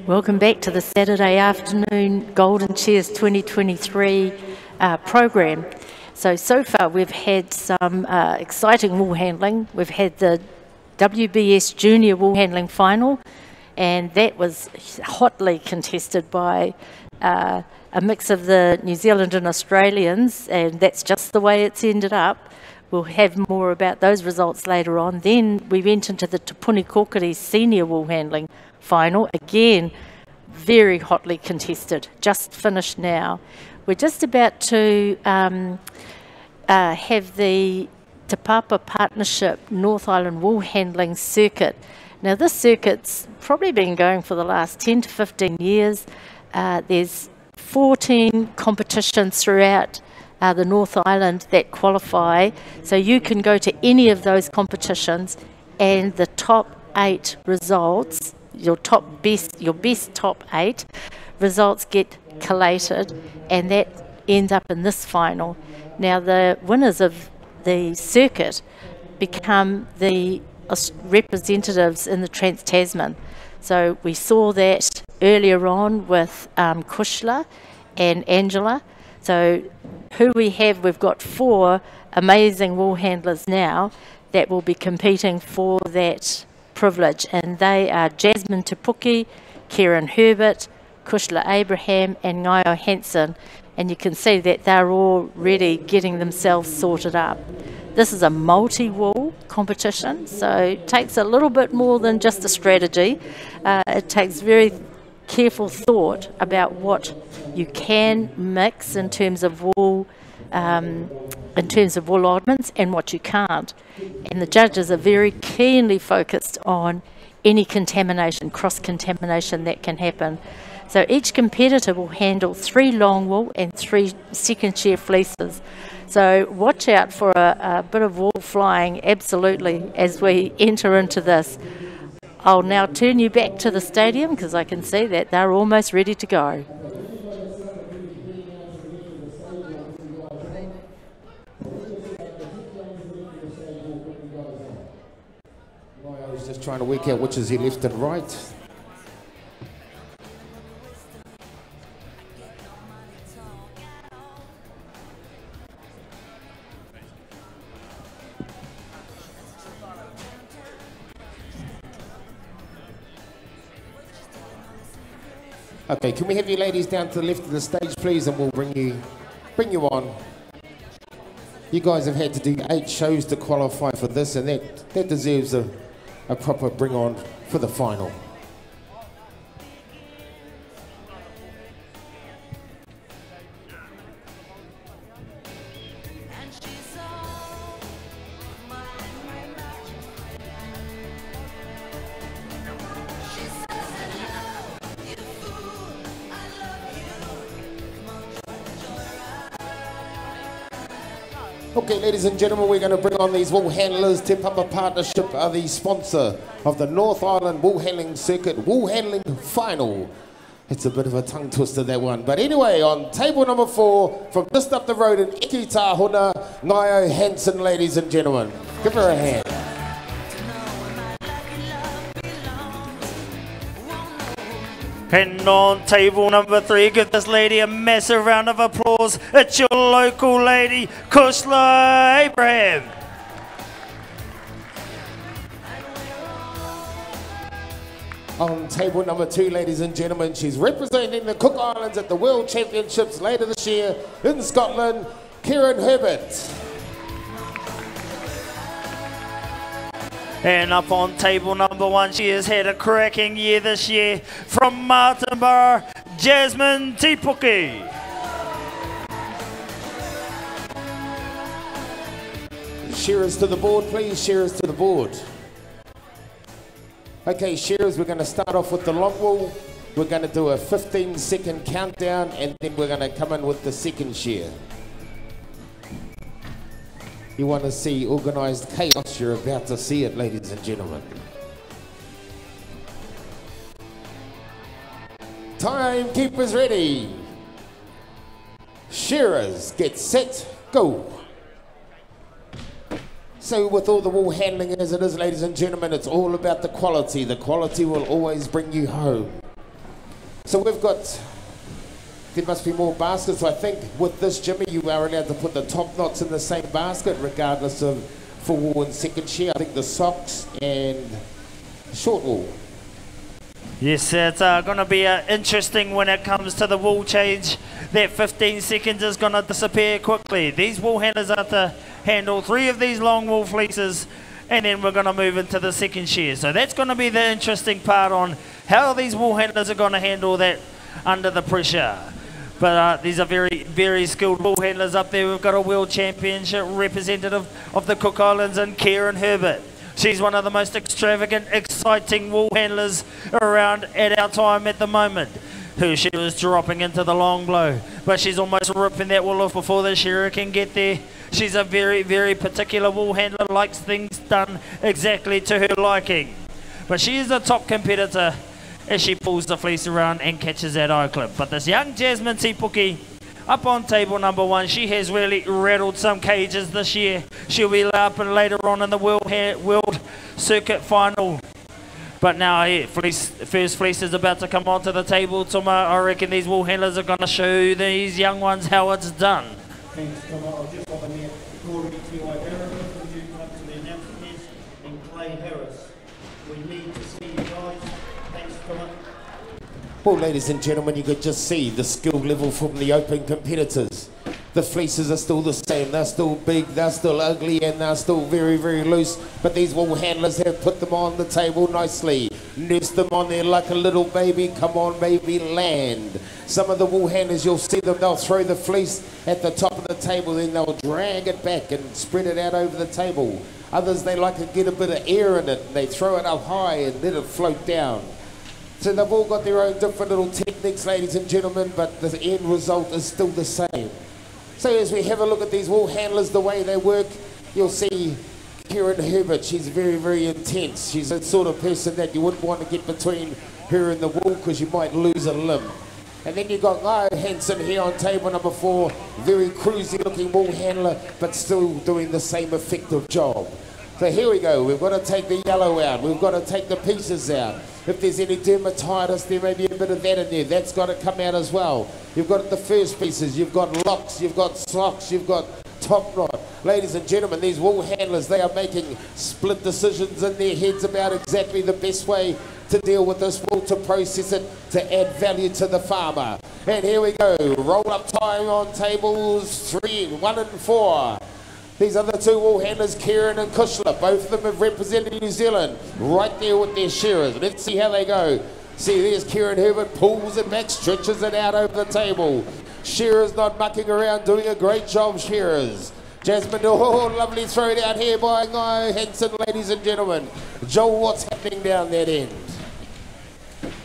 Welcome back to the Saturday afternoon Golden Shears 2023 program. So far we've had some exciting wool handling. We've had the WBS Junior Wool Handling Final, and that was hotly contested by a mix of the New Zealand and Australians, and that's just the way it's ended up. We'll have more about those results later on. Then we went into the Te Puni Kōkiri Senior Wool Handling Final, again very hotly contested, just finished now. We're just about to have the Te Papa Partnership North Island Wool Handling Circuit. Now this circuit's probably been going for the last 10 to 15 years. There's 14 competitions throughout the North Island that qualify, so you can go to any of those competitions, and the top 8 results, your best top 8 results get collated, and that ends up in this final. Now the winners of the circuit become the representatives in the Trans-Tasman. So we saw that earlier on with Kushla and Angela. So who we have, we've got 4 amazing wool handlers now that will be competing for that privilege, and they are Jasmine Tapuki, Kieran Herbert, Kushla Abraham and Ngaio Hansen, and you can see that they're already getting themselves sorted up. This is a multi-wool competition, so it takes a little bit more than just a strategy. It takes very careful thought about what you can mix in terms of wool oddments and what you can't. And the judges are very keenly focused on any contamination, cross-contamination that can happen. So each competitor will handle 3 long wool and 3 second shear fleeces. So watch out for a bit of wool flying, absolutely, as we enter into this. I'll now turn you back to the stadium because I can see that they're almost ready to go. I was just trying to work out which is your left and right. Okay, can we have you ladies down to the left of the stage, please, and we'll bring you on. You guys have had to do 8 shows to qualify for this, and that deserves a proper bring on for the final. Okay, ladies and gentlemen, we're going to bring on these wool handlers. Te Papa Partnership are the sponsor of the North Island Wool Handling Circuit Wool Handling Final. It's a bit of a tongue twister, that one. But anyway, on table number 4, from just up the road in Ikitahuna, Ngaio Hansen, ladies and gentlemen. Give her a hand. And on table number 3, give this lady a massive round of applause. It's your local lady, Kushla Abraham. On table number 2, ladies and gentlemen, she's representing the Cook Islands at the World Championships later this year in Scotland, Kieran Herbert. And up on table number 1, she has had a cracking year this year, from Martinborough, Jasmine Tapuki. Shearers to the board, please. Shearers to the board. Okay, shearers, we're going to start off with the long wool. We're going to do a 15-second countdown, and then we're going to come in with the second shear. You want to see organised chaos, you're about to see it, ladies and gentlemen. Timekeepers ready. Shearers, get set, Go. So with all the wool handling as it is, ladies and gentlemen, it's all about the quality. The quality will always bring you home. So we've got, there must be more baskets. I think with this, Jimmy, you are allowed to put the top knots in the same basket, regardless of full wool and second shear. I think the socks and short wool. Yes, it's going to be interesting when it comes to the wool change. That 15 seconds is going to disappear quickly. These wool handlers are to handle 3 of these long wool fleeces, and then we're going to move into the second shear. So that's going to be the interesting part on how these wool handlers are going to handle that under the pressure. But these are very, very skilled wool handlers up there. We've got a World Championship representative of the Cook Islands in Kieran Herbert. She's one of the most extravagant, exciting wool handlers around at our time at the moment. Who she was dropping into the long blow, but she's almost ripping that wool off before the shearer can get there. She's a very, very particular wool handler, likes things done exactly to her liking. But she is a top competitor as she pulls the fleece around and catches that eye clip. But this young Jasmine Tipuki up on table number 1, she has really rattled some cages this year. She'll be up and later on in the World Circuit final. But now, first fleece is about to come onto the table. Toma, I reckon these wool handlers are going to show these young ones how it's done. Thanks, Toma. Just on the net, Corey T.Y. Harris, will you come to the announcement, and Clay Harris. We need to see you guys. Thanks, Toma. Well, ladies and gentlemen, you could just see the skill level from the open competitors. The fleeces are still the same. They're still big, they're still ugly, and they're still very, very loose. But these wool handlers have put them on the table nicely. Nursed them on there like a little baby. Come on, baby, land. Some of the wool handlers, you'll see them, they'll throw the fleece at the top of the table, then they'll drag it back and spread it out over the table. Others, they like to get a bit of air in it, and they throw it up high and let it float down. So they've all got their own different little techniques, ladies and gentlemen, but the end result is still the same. So as we have a look at these wool handlers, the way they work, you'll see Kieran Herbert. She's very, very intense. She's the sort of person that you wouldn't want to get between her and the wool because you might lose a limb. And then you've got Guy Hansen here on table number 4. Very cruisy looking wool handler, but still doing the same effective job. So here we go. We've got to take the yellow out. We've got to take the pieces out. If there's any dermatitis, there may be a bit of that in there. That's got to come out as well. You've got the first pieces. You've got locks. You've got socks. You've got top knot. Ladies and gentlemen, these wool handlers, they are making split decisions in their heads about exactly the best way to deal with this wool, to process it, to add value to the farmer. And here we go. Roll up time on tables 1 and 4. These are the 2 wool handlers, Kieran and Kushla. Both of them have represented New Zealand right there with their shearers. Let's see how they go. See, there's Kieran Herbert, pulls it back, stretches it out over the table. Shearers not mucking around, doing a great job, shearers. Jasmine, oh, lovely throw down here by Guy Hansen, ladies and gentlemen. Joel, what's happening down that end?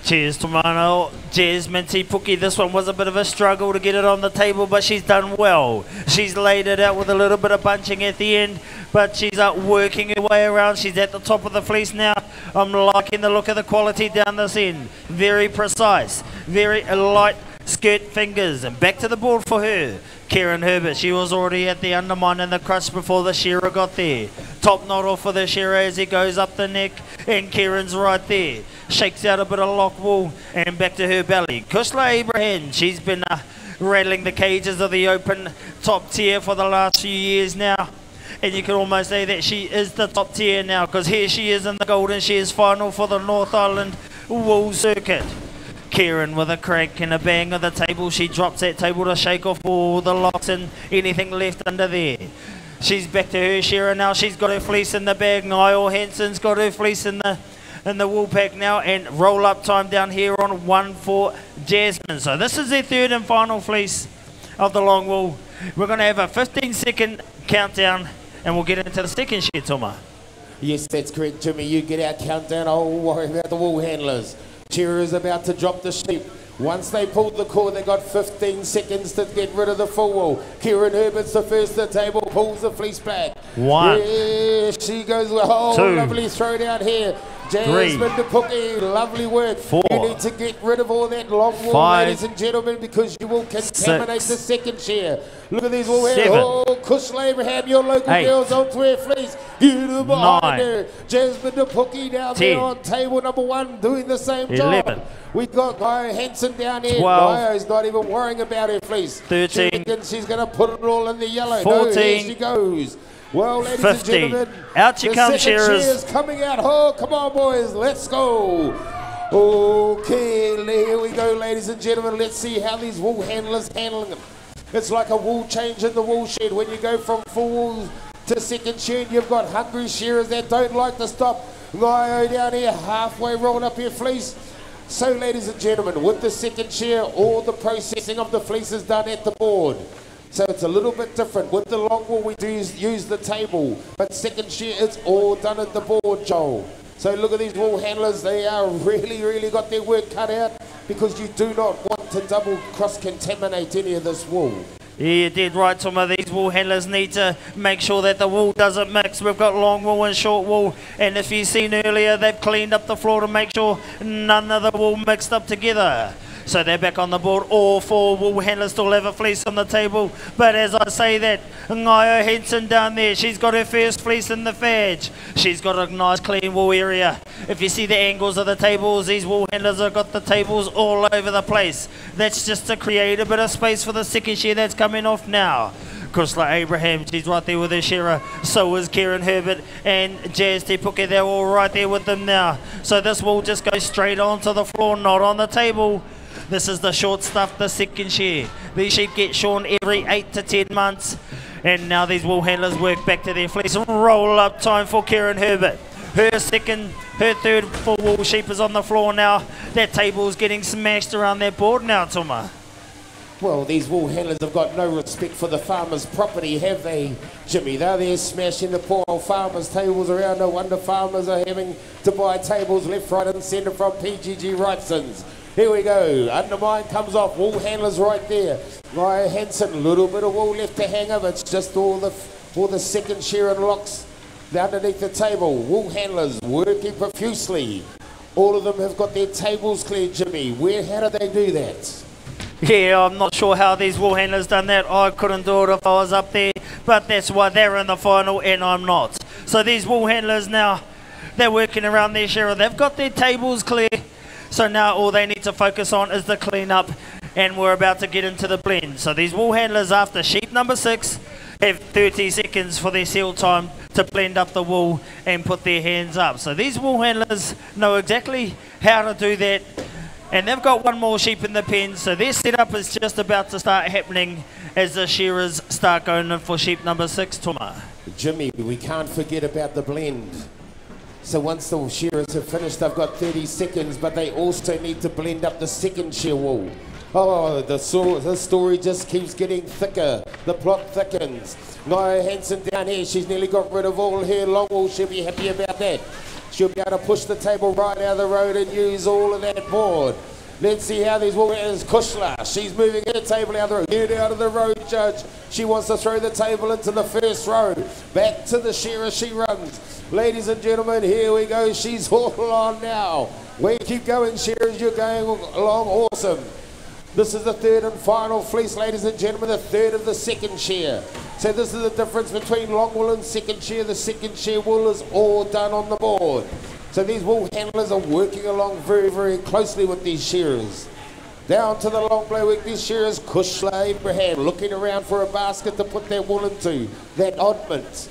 Cheers to Mano. Jasmine Tipuki. This one was a bit of a struggle to get it on the table, but she's done well. She's laid it out with a little bit of bunching at the end, but she's working her way around. She's at the top of the fleece now. I'm liking the look of the quality down this end. Very precise, very light skirt fingers, and back to the board for her. Kieran Herbert, she was already at the undermine and the crutch before the shearer got there. Top knot off for the shearer as he goes up the neck, and Kieran's right there. Shakes out a bit of lock wool and back to her belly. Kushla Abraham, she's been rattling the cages of the open top tier for the last few years now. And you can almost say that she is the top tier now, because here she is in the Golden Shears final for the North Island Wool Circuit. Kieran with a crack and a bang of the table. She drops that table to shake off all the locks and anything left under there. She's back to her shearer now. She's got her fleece in the bag. Niall Hansen's got her fleece in the wool pack now, and roll up time down here on 1 for Jasmine. So this is their 3rd and final fleece of the long wool. We're going to have a 15-second countdown, and we'll get into the second shear, Toma. Yes, that's correct, Jimmy. You get our countdown. I'll worry about the wool handlers. Shearer is about to drop the sheep. Once they pulled the cord, they got 15 seconds to get rid of the full wool. Kieran Herbert's the first to the table, pulls the fleece back. 1. Yeah, she goes, oh, 2. Lovely throw down here. Jasmine DePookie, lovely work. 4. You need to get rid of all that long wool, 5, ladies and gentlemen, because you will contaminate 6, the second shear. Look at these wool here. 7, Oh, Kushla Abraham, your local 8, girls on wear fleece. You the behind 9, her. Jasmine DePookie down 10, there on table number 1 doing the same 11, job. We've got Guy Hansen down here. 12, Guyo's not even worrying about her fleece. 13, she reckons she's going to put it all in the yellow. 14, no, here she goes. Well, ladies 15. and gentlemen, Out you come, the second shearers. shear's coming out. Oh, come on, boys, let's go. Okay, here we go, ladies and gentlemen. Let's see how these wool handlers handling them. It's like a wool change in the wool shed. When you go from full wool to second shed, you've got hungry shearers that don't like to stop. Guyo down here, halfway rolled up your fleece. So, ladies and gentlemen, with the second shear, all the processing of the fleece is done at the board. So it's a little bit different. With the long wool, we do use the table. But second shear, it's all done at the board, Joel. So look at these wool handlers. They are really got their work cut out because you do not want to double cross-contaminate any of this wool. Yeah, you did right. Some of these wool handlers need to make sure that the wool doesn't mix. We've got long wool and short wool. And if you've seen earlier, they've cleaned up the floor to make sure none of the wool mixed up together. So they're back on the board. All 4 wool handlers still have a fleece on the table. But as I say that, Ngaio Henson down there, she's got her first fleece in the fadge. She's got a nice clean wool area. If you see the angles of the tables, these wool handlers have got the tables all over the place. That's just to create a bit of space for the second shear that's coming off now. Kusla Abraham, she's right there with her shearer. So is Kieran Herbert and Jazz Tepuke. They're all right there with them now. So this will just go straight onto the floor, not on the table. This is the short stuff, the second shear. These sheep get shorn every 8 to 10 months. And now these wool handlers work back to their fleece. Roll up time for Kieran Herbert. Her third full wool sheep is on the floor now. That table's getting smashed around that board now, Tuma. Well, these wool handlers have got no respect for the farmer's property, have they, Jimmy? They're there smashing the poor old farmers' tables around. No wonder farmers are having to buy tables left, right and centre from PGG Wrightsons. Here we go. Undermine comes off. Wool handlers right there. Ryan Hansen, a little bit of wool left to hang over. It's just all the second shear and locks underneath the table. Wool handlers working profusely. All of them have got their tables cleared, Jimmy. How do they do that? Yeah, I'm not sure how these wool handlers done that. I couldn't do it if I was up there. But that's why they're in the final and I'm not. So these wool handlers now, they're working around their shearer. They've got their tables clear. So now all they need to focus on is the clean up, and we're about to get into the blend. So these wool handlers after sheep number 6 have 30 seconds for their seal time to blend up the wool and put their hands up. So these wool handlers know exactly how to do that, and they've got 1 more sheep in the pen. So their setup is just about to start happening as the shearers start going in for sheep number 6, Tuma. Jimmy, we can't forget about the blend. So once the shearers have finished, they've got 30 seconds, but they also need to blend up the second shear wool. Oh, the story just keeps getting thicker. The plot thickens. Nia Hansen down here, she's nearly got rid of all her long wool. She'll be happy about that. She'll be able to push the table right out of the road and use all of that board. Let's see how these wool handlers. Kushla, she's moving her table out of the road. Get out of the road, Judge. She wants to throw the table into the first row. Back to the shearer she runs. Ladies and gentlemen, here we go. She's all on now. We keep going, shearers. You're going along awesome. This is the 3rd and final fleece, ladies and gentlemen, the 3rd of the second shear. So this is the difference between long wool and second shear. The second shear wool is all done on the board. So these wool handlers are working along very closely with these shearers. Down to the long blade with these shearers, Kushla Abraham looking around for a basket to put their wool into. That oddment.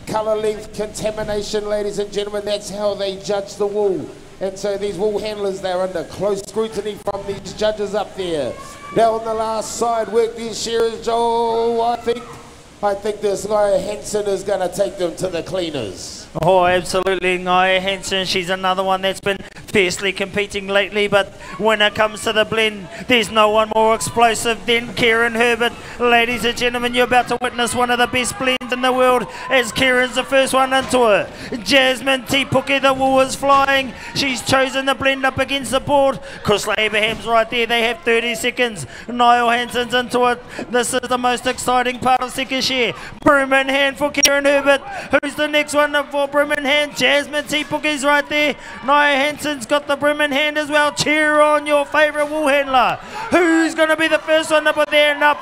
Colour length contamination, ladies and gentlemen, that's how they judge the wool. And so these wool handlers, they're under close scrutiny from these judges up there. Now on the last side, work these shearers, Joel. I think this guy Hansen is going to take them to the cleaners. Oh, absolutely, Nia Hansen. She's another one that's been fiercely competing lately, but when it comes to the blend, there's no one more explosive than Kieran Herbert. Ladies and gentlemen, you're about to witness one of the best blends in the world as Kieran's the first one into her. Jasmine Tipuke, the wool is flying. She's chosen the blend up against the board. Chris Abraham's right there. They have 30 seconds. Niall Hanson's into it. This is the most exciting part of second share. Broom in hand for Kieran Herbert. Who's the next one for broom in hand? Jasmine Tipuke's right there. Niall Hanson's got the broom in hand as well. Cheer on your favourite wool handler. Who's going to be the first one to put their hand up?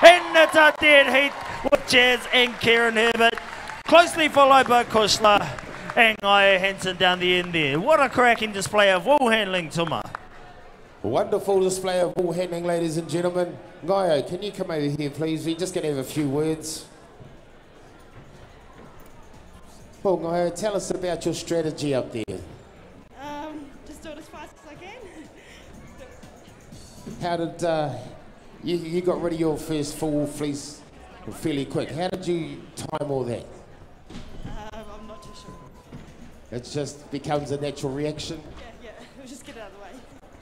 And it's a dead heat with Jazz and Kieran Herbert. Closely followed by Kushla and Niall Hanson down the end there. What a cracking display of wool handling, Tuma. Wonderful display of wool handling, ladies and gentlemen. Ngaio, can you come over here, please? We're just going to have a few words. Well, Ngaio, tell us about your strategy up there. Just do it as fast as I can. How did you got rid of your first full fleece fairly quick? How did you time all that? I'm not too sure. It just becomes a natural reaction. Yeah, we'll just get it out of the way.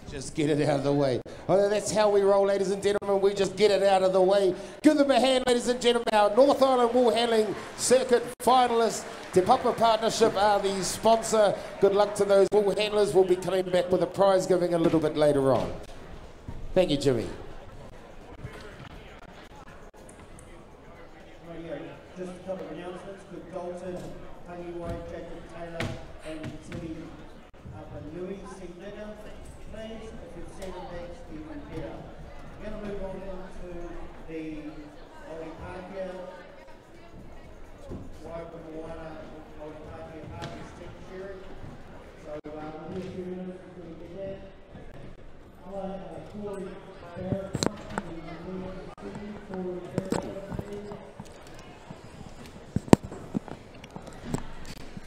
Just get it out of the way. Oh, that's how we roll, ladies and gentlemen. We just get it out of the way. Give them a hand, ladies and gentlemen. Our North Island Wool Handling Circuit finalists. Te Papa Partnership are the sponsor. Good luck to those wool handlers. We'll be coming back with a prize giving a little bit later on. Thank you, Jimmy. Just a couple of announcements with Dalton, Honeywood, Jacob Taylor, and Timmy NIWC dinner. Please, if you've seen them next, even better. We're going to move on into the Oli Parkia, Waikamoana, Oli Parkia Party Stick Shearing. So, we'll just give you a minute before we get there. Hello, Corey Barrett, Corey Barrett.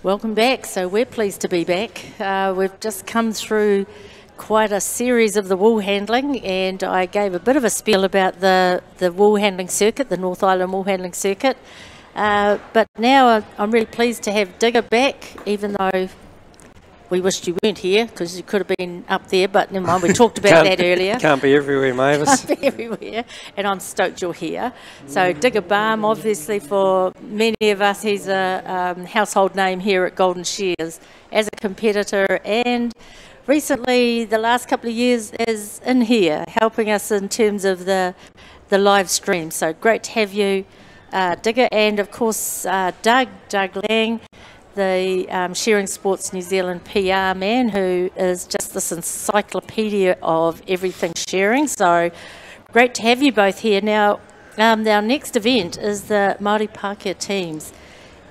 Welcome back. So we're pleased to be back. We've just come through quite a series of the wool handling, and I gave a bit of a spiel about the wool handling circuit, the North Island Wool Handling Circuit. But now I'm really pleased to have Digger back, even though we wished you weren't here because you could have been up there, but never mind, we talked about that earlier. Can't be everywhere, Mavis. Can't be everywhere, and I'm stoked you're here. So Digger Balm, obviously for many of us, he's a household name here at Golden Shears as a competitor, and recently, the last couple of years, is in here, helping us in terms of the live stream. So great to have you, Digger, and of course Doug Lang, the Shearing Sports New Zealand PR man, who is just this encyclopedia of everything shearing. So great to have you both here. Now, our next event is the Māori Pākehā teams.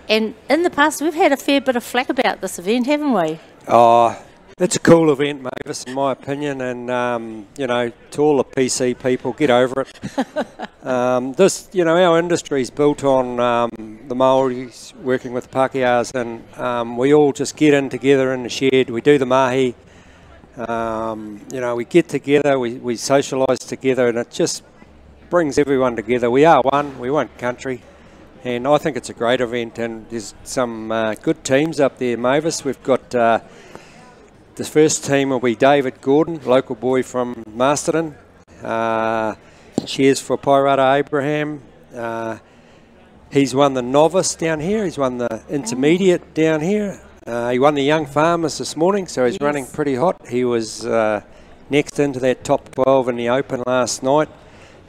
And in the past, we've had a fair bit of flack about this event, haven't we? Oh, it's a cool event, Mavis, in my opinion. And, you know, to all the PC people, get over it. This, you know, our industry is built on the Māoris working with the Pākehās, and we all just get in together in the shed. We do the mahi. You know, we get together, we socialise together, and it just brings everyone together. We are one, we one country. And I think it's a great event, and there's some good teams up there, Mavis. We've got the first team will be David Gordon, local boy from Masterton. Cheers for Pirata Abraham. He's won the novice down here. He's won the intermediate down here. He won the young farmers this morning, so he's running pretty hot. He was next into that top 12 in the Open last night.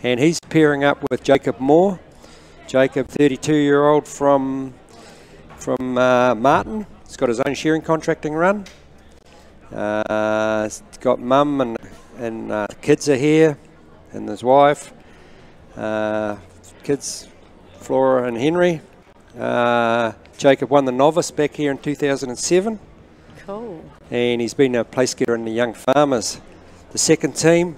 And he's pairing up with Jacob Moore. Jacob, 32-year-old from Martin. He's got his own shearing contracting run. He's got mum and kids are here, and his wife. Kids, Flora and Henry. Jacob won the novice back here in 2007. Cool. And he's been a place getter in the young farmers. The second team,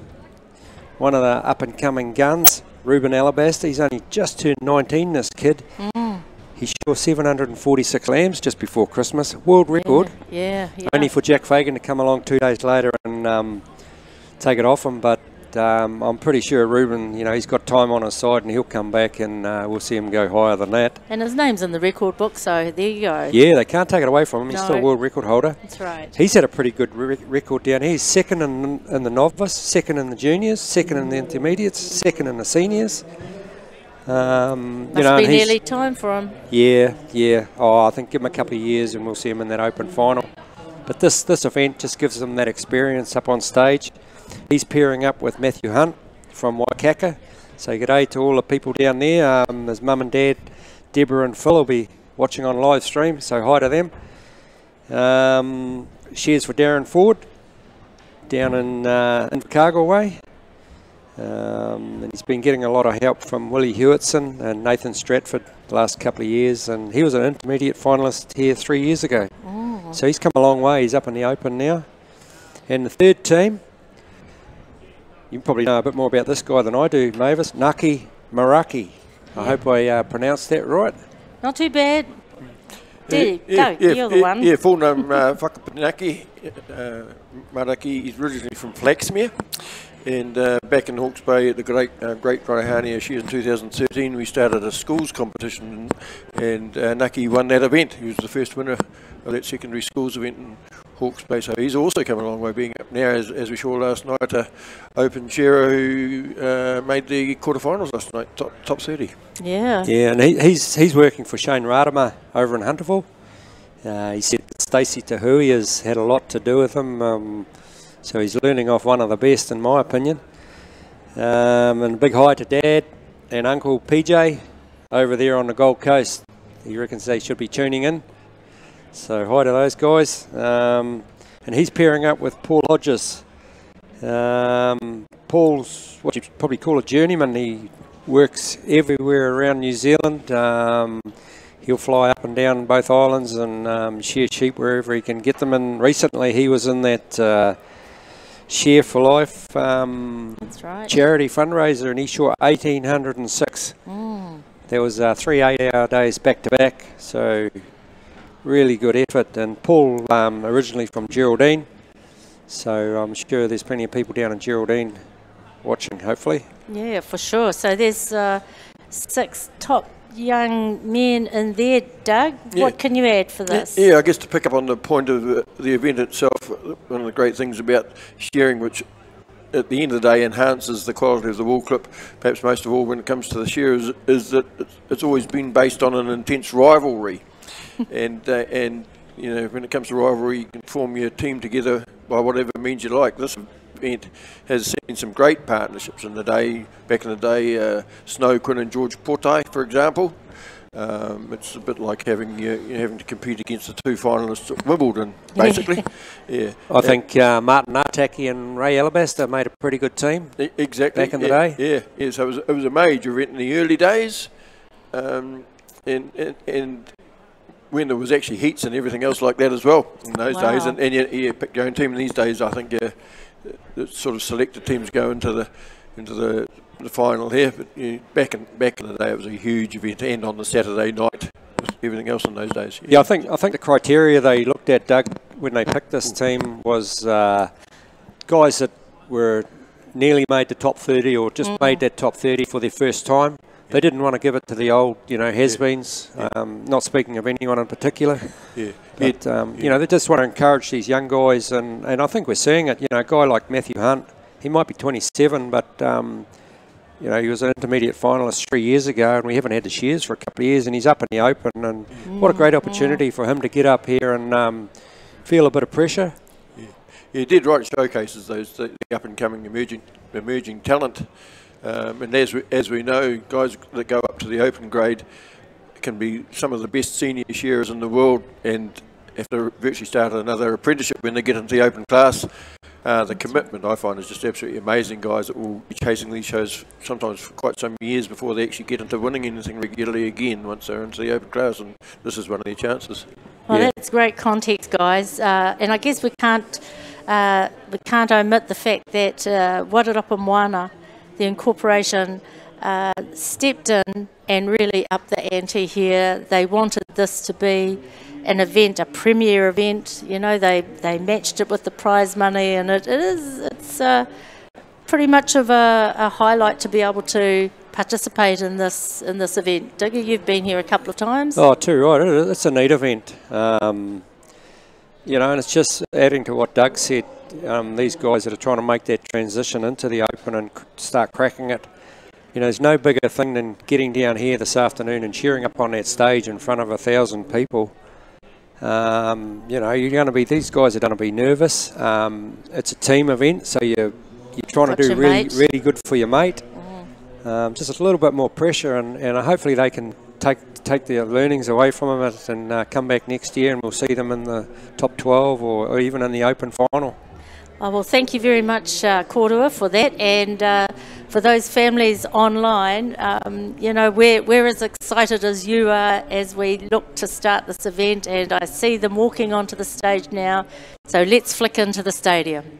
one of the up-and-coming guns, Ruben Alabaster. He's only just turned 19, this kid. He shore 746 lambs just before Christmas. World record. Yeah. Only for Jack Fagan to come along 2 days later and take it off him. But But I'm pretty sure Ruben, you know, he's got time on his side and he'll come back and we'll see him go higher than that. And his name's in the record book, so there you go. Yeah, they can't take it away from him. He's No. still a world record holder. That's right. He's had a pretty good record down here. He's second in the novice, second in the juniors, second in the intermediates, second in the seniors. You Must know, be and he's- nearly time for him. Yeah. Oh, I think give him a couple of years and we'll see him in that open final. But this event just gives him that experience up on stage. He's pairing up with Matthew Hunt from Waikaka. So g'day to all the people down there. His mum and dad, Deborah and Phil, will be watching on live stream, so hi to them. Shares for Darren Ford down in Invercargill way. And he's been getting a lot of help from Willie Hewitson and Nathan Stratford the last couple of years, and he was an intermediate finalist here 3 years ago. So he's come a long way. He's up in the open now. And the third team, you probably know a bit more about this guy than I do, Mavis, Ngaki Maraki. I hope I pronounced that right. Not too bad. You're the one. Yeah, full name Whakapinaki Maraki. He's originally from Flaxmere. And back in Hawke's Bay at the Great Raihania Shears in 2013, we started a schools competition, and Naki won that event. He was the first winner of that secondary schools event in Hawke's Bay. So he's also come a long way, being up now, as we saw last night, open shearer who made the quarterfinals last night, top 30. Yeah. Yeah, and he's working for Shane Radama over in Hunterville. He said that Stacey Tahui has had a lot to do with him. So he's learning off one of the best, in my opinion. And a big hi to Dad and Uncle PJ over there on the Gold Coast. He reckons they should be tuning in. So hi to those guys. And he's pairing up with Paul Hodges. Paul's what you'd probably call a journeyman. He works everywhere around New Zealand. He'll fly up and down both islands and shear sheep wherever he can get them. And recently he was in that Share for Life That's right. charity fundraiser, and he shot 1,806. There was 3 8-hour days back to back, so really good effort. And Paul originally from Geraldine, so I'm sure there's plenty of people down in Geraldine watching, hopefully. Yeah, for sure. So there's 6 top young men in there, Doug. Yeah. What can you add for this? Yeah, I guess to pick up on the point of the event itself, one of the great things about shearing, which at the end of the day enhances the quality of the wool clip, perhaps most of all when it comes to the shearers, is that it's always been based on an intense rivalry. and you know, when it comes to rivalry, you can form your team together by whatever means you like. This event has seen some great partnerships in the day, back in the day, Snow Quinn and George Portai, for example. It's a bit like having to compete against the 2 finalists at Wimbledon, basically. Yeah. I think Martin Artaki and Ray Alabaster made a pretty good team. Exactly. Back in the day. Yeah. So it was a major event in the early days, and when there was actually heats and everything else like that as well in those days. And you pick your own team. In these days, I think the sort of selected teams go into the final here. But back in the day, it was a huge event, and on the Saturday night, everything else in those days. Yeah, I think the criteria they looked at, Doug, when they picked this team was guys that were nearly made the top 30 or just made that top 30 for their first time. They didn't want to give it to the old, has-beens, not speaking of anyone in particular. But, they just want to encourage these young guys, and I think we're seeing it. A guy like Matthew Hunt, he might be 27, but, he was an intermediate finalist 3 years ago, and we haven't had the shears for a couple of years, and he's up in the open, and what a great opportunity for him to get up here and feel a bit of pressure. Yeah, he did right showcases the up-and-coming emerging talent. And as we know, guys that go up to the open grade can be some of the best senior shearers in the world and have to virtually start another apprenticeship when they get into the open class. The commitment, I find, is just absolutely amazing. Guys that will be chasing these shows sometimes for quite some years before they actually get into winning anything regularly again once they're into the open class, and this is one of their chances. Well, that's great context, guys. And I guess we can't omit the fact that Wairarapa Moana, the incorporation, stepped in and really upped the ante here. They wanted this to be an event, a premier event. They matched it with the prize money, and it's pretty pretty much of a highlight to be able to participate in this event. Digger, you've been here a couple of times. Oh, too right. It's a neat event. You know, and it's just adding to what Doug said. These guys that are trying to make that transition into the Open and start cracking it. You know, there's no bigger thing than getting down here this afternoon and cheering up on that stage in front of 1,000 people. You know, these guys are going to be nervous. It's a team event, so you're trying to do really good for your mate. Just a little bit more pressure, and hopefully they can take their learnings away from it and come back next year, and we'll see them in the top 12 or even in the Open final. Oh, well, thank you very much, Korua, for that, and for those families online, you know, we're as excited as you are as we look to start this event, and I see them walking onto the stage now, so let's flick into the stadium.